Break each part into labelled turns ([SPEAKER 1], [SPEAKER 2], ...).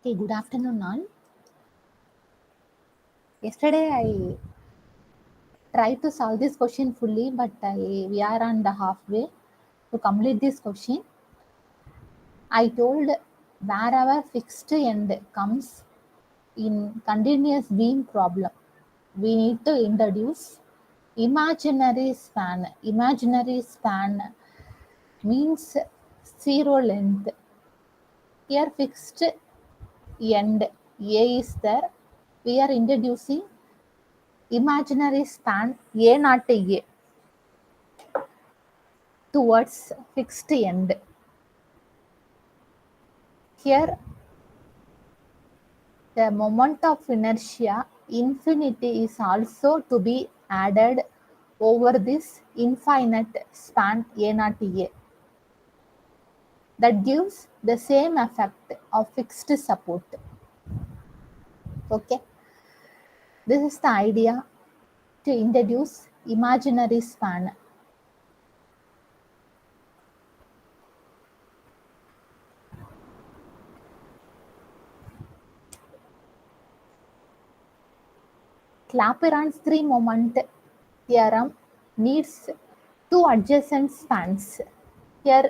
[SPEAKER 1] Okay, good afternoon, all. Yesterday, I tried to solve this question fully, but we are on the halfway to complete this question. I told wherever fixed end comes in continuous beam problem, we need to introduce imaginary span. Imaginary span means zero length. Here, fixed end A is there. We are introducing imaginary span A not A towards fixed end. Here, the moment of inertia infinity is also to be added over this infinite span A not A. That gives the same effect of fixed support. Okay, this is the idea to introduce imaginary span. Clapeyron's three-moment theorem needs two adjacent spans. Here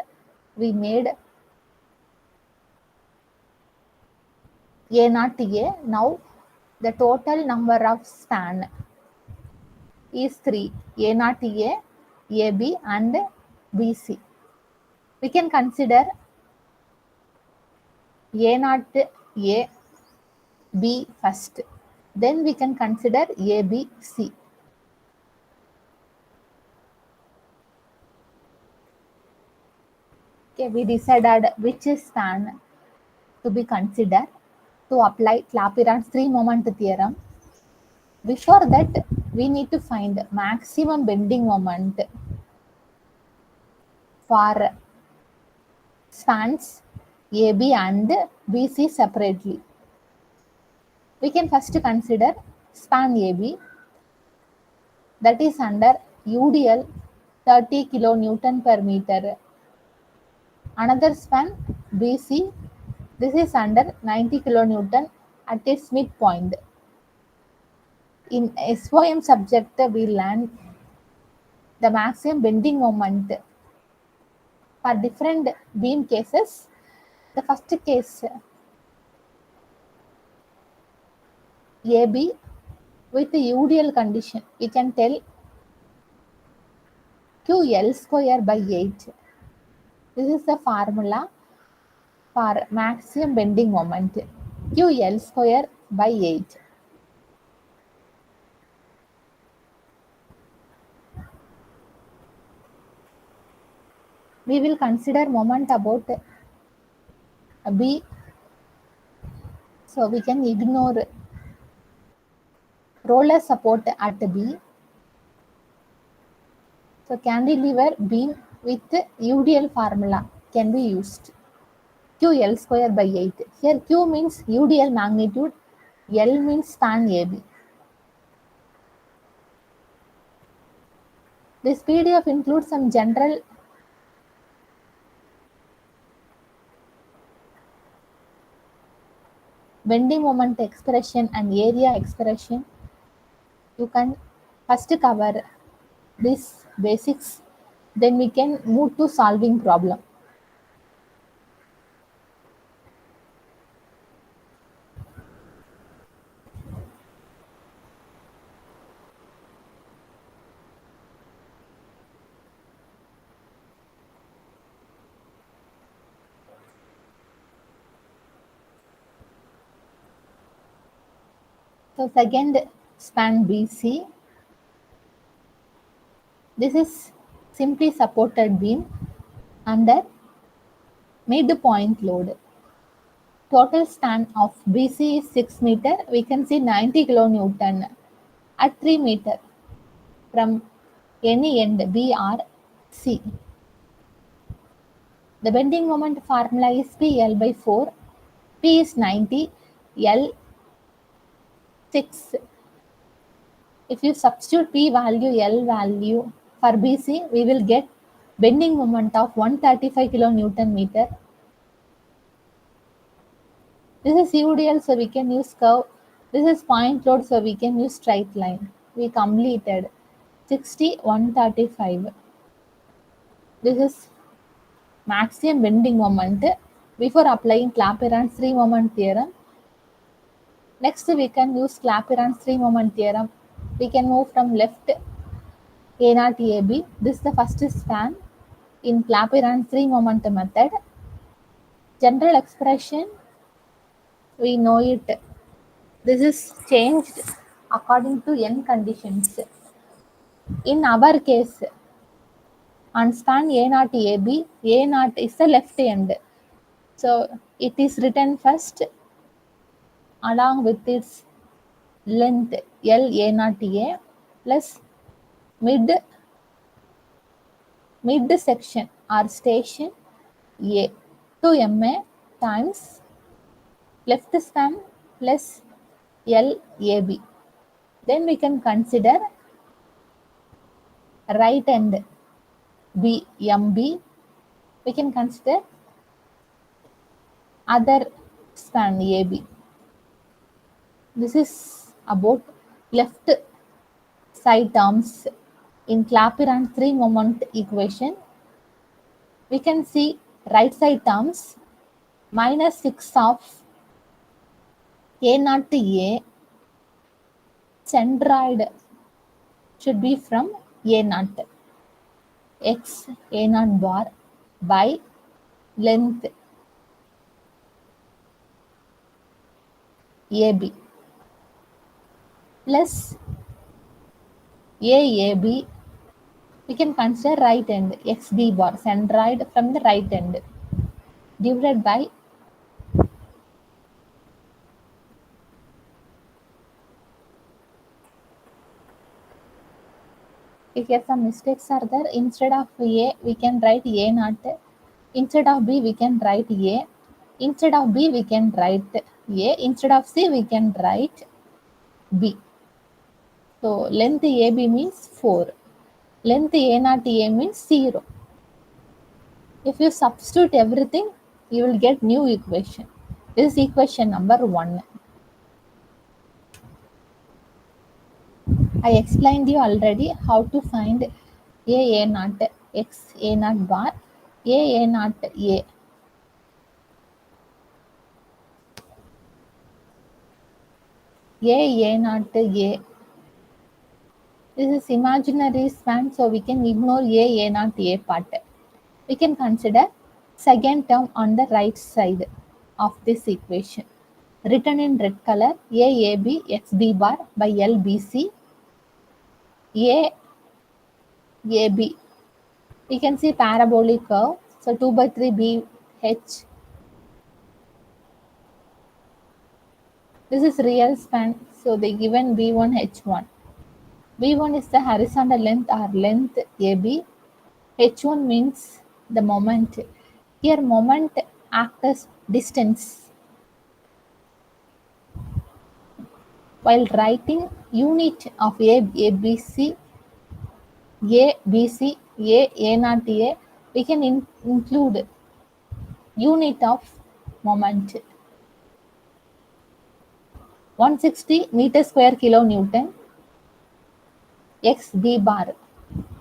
[SPEAKER 1] we made A not A. Now the total number of span is 3, A not A, AB and BC. We can consider A not A, B first. Then we can consider A, B, C. Okay, we decided which span to be considered to apply Clapeyron's three-moment theorem. Before that, we need to find maximum bending moment for spans AB and BC separately. We can first consider span AB, that is under UDL 30 kilonewton per meter. Another span BC, this is under 90 kilonewton at its midpoint. In SOM subject, we learn the maximum bending moment for different beam cases. The first case AB with the UDL condition, we can tell QL square by 8. This is the formula for maximum bending moment, QL square by 8. We will consider moment about B, so we can ignore roller support at B. So cantilever beam with UDL formula can be used. QL square by 8. Here Q means UDL magnitude, L means span AB. This PDF includes some general bending moment expression and area expression. You can first cover these basics, then we can move to solving problem. So second span BC. This is simply supported beam under midpoint load. Total span of BC is 6 meter. We can see 90 kilonewton at 3 meter from any end B or C. The bending moment formula is PL by 4. P is 90, L 6. If you substitute P value, L value for BC, we will get bending moment of 135 kilonewton meter. This is UDL, so we can use curve. This is point load, so we can use straight line. We completed 60, 135. This is maximum bending moment before applying Clapeyron's three moment theorem. Next, we can use Clapeyron's three moment theorem. We can move from left A0 AB. This is the first span in Clapeyron's three moment method. General expression, we know it. This is changed according to n conditions. In our case, on span A0 AB, A0 is the left end. So it is written first along with its length L A0 A plus mid section or station A 2 MA times left span plus L AB. Then we can consider right end B MB. We can consider other span AB. This is about left side terms in Clapeyron three moment equation. We can see right side terms minus 6 of A0 to A. Centroid should be from A0 x A0 bar by length AB plus AAB. We can consider right end XB bar, centroid from the right end, divided by if here some mistakes are there, instead of A we can write A0, instead of B we can write A, instead of B we can write A, instead of C we can write B. So length AB means 4, length A0 A means 0. If you substitute everything, you will get new equation. This is equation number 1. I explained you already how to find A0 x A0 bar, A0 A. A0 A. This is imaginary span, so we can ignore A0 A part. We can consider second term on the right side of this equation. Written in red color, AAB XB bar by LBC, AAB. We can see parabolic curve. So 2 by 3 BH. This is real span. So they given B1 H1. B1 is the horizontal length or length AB. H1 means the moment. Here moment acts as distance. While writing unit of ABC, A0 A, we can include unit of moment. 160 meter square kilonewton x b bar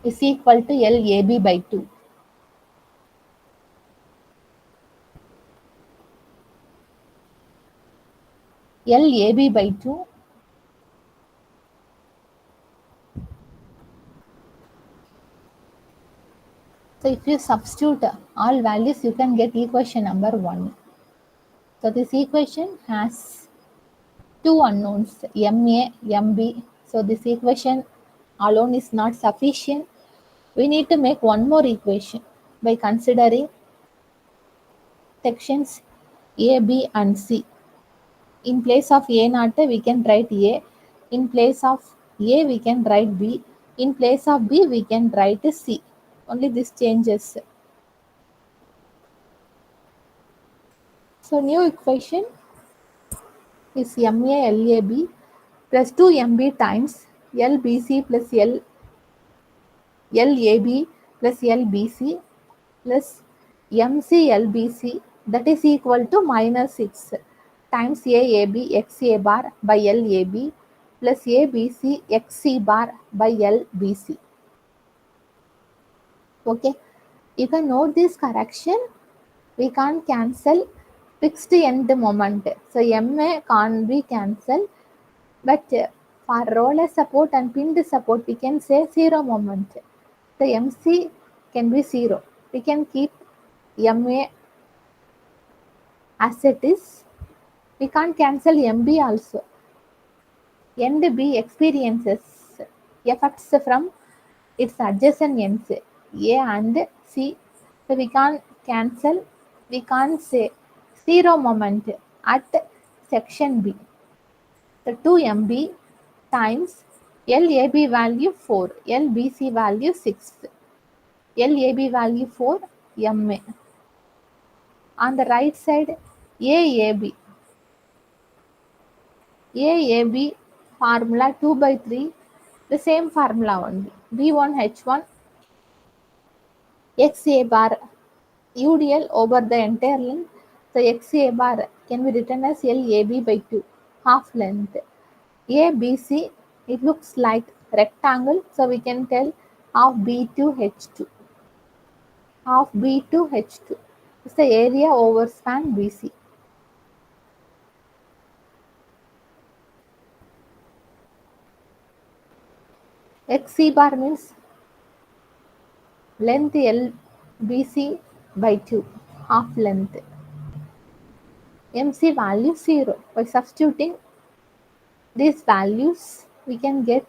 [SPEAKER 1] is equal to LAB by 2. LAB by 2 So if you substitute all values, you can get equation number 1. So this equation has two unknowns, MA, MB. So this equation alone is not sufficient. We need to make one more equation by considering sections A, B and C. In place of A0, we can write A. In place of A, we can write B. In place of B, we can write C. Only this changes. So new equation is MA LAB plus 2MB times LBC plus LAB plus LBC plus MC LBC, that is equal to minus 6 times AAB XA bar by LAB plus ABC XC bar by LBC. Okay, you can note this correction. We can't cancel fixed end moment. So MA can't be cancelled, but for roller support and pinned support, we can say zero moment. The MC can be zero. We can keep MA as it is. We can't cancel MB also. End B experiences effects from its adjacent ends A and C. So we can't cancel. We can't say zero moment at section B. The 2 MB times LAB value 4, LBC value 6, LAB value 4, MA. On the right side, AAB. AAB formula 2 by 3, the same formula only. B1H1 XA bar UDL over the entire length. So XA bar can be written as LAB by 2, half length. ABC, it looks like rectangle, so we can tell half B2H2. Half B2H2 is the area over span BC. XC bar means length LBC by 2, half length. MC value 0. By substituting these values, we can get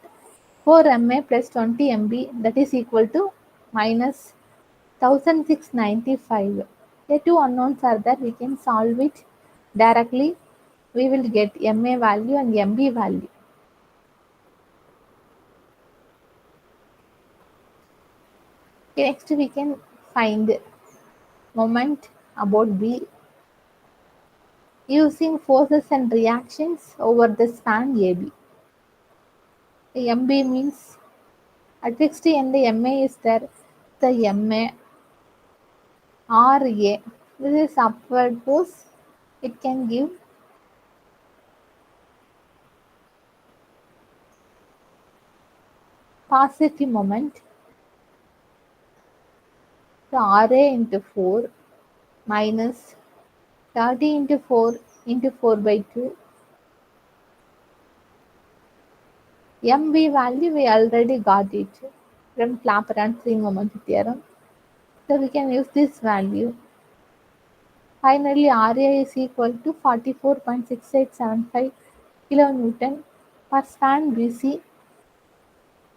[SPEAKER 1] 4 MA plus 20 MB, that is equal to minus 1695. The two unknowns are there. We can solve it directly. We will get MA value and MB value. Okay, next we can find moment about B using forces and reactions over the span AB. The MB means at fixed end the MA is there. The MA RA. This is upward force. It can give positive moment. So RA into 4 minus 30 into 4 into 4 by 2. MB value we already got it from Clapeyron free moment theorem. So we can use this value. Finally, RA is equal to 44.6875 kilonewton per span BC.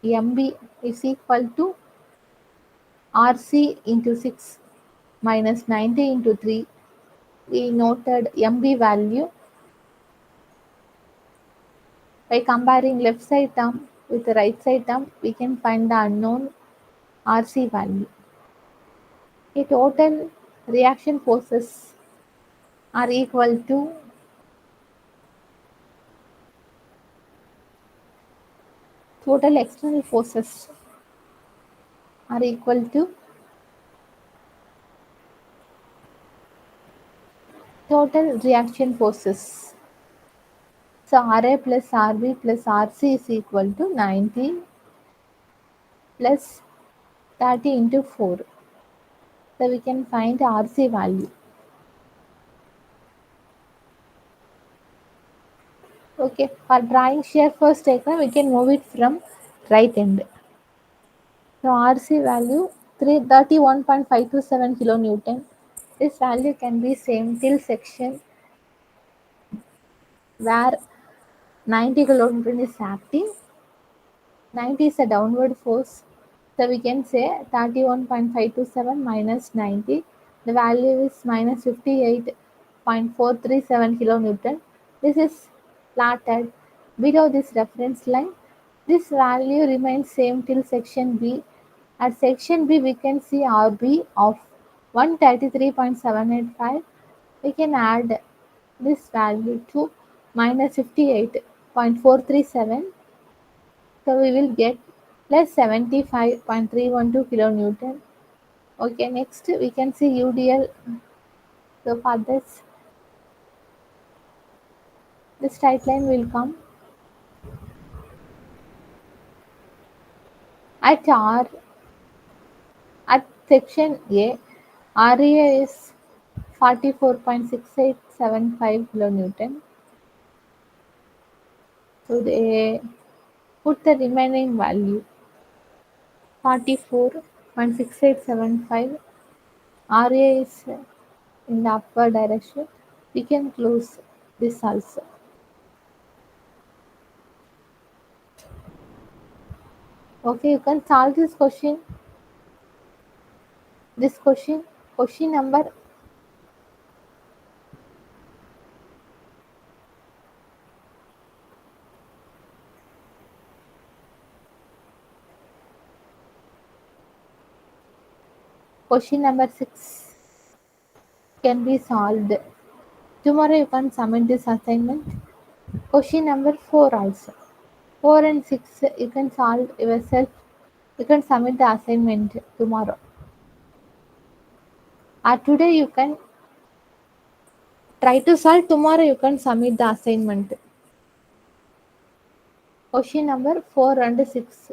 [SPEAKER 1] MB is equal to RC into 6 minus 90 into 3. We noted MB value. By comparing left side term with the right side term, we can find the unknown RC value. A total reaction forces are equal to total external forces are equal to total reaction forces. So RA plus RB plus RC is equal to 90 plus 30 into 4. So we can find RC value. Okay, for drawing shear force diagram, we can move it from right end. So RC value 31.527 kilonewton. This value can be same till section where 90 kilonewton is acting. 90 is a downward force. So we can say 31.527 minus 90. The value is minus 58.437 kilonewton. This is plotted below this reference line. This value remains same till section B. At section B, we can see RB of 133.785. We can add this value to minus 58.437. So we will get plus 75.312 kilonewton. Okay, next we can see UDL. So for this, The straight line will come at R at section A. REA is 44.6875 kilonewton. So they put the remaining value 44.6875. RA is in the upward direction. We can close this also. Okay, you can solve this question. This question number question number 6 can be solved. Tomorrow you can submit this assignment. Question number 4 also. 4 and 6 you can solve yourself. You can submit the assignment tomorrow. Or today you can try to solve. Tomorrow you can submit the assignment. Question number 4 and 6.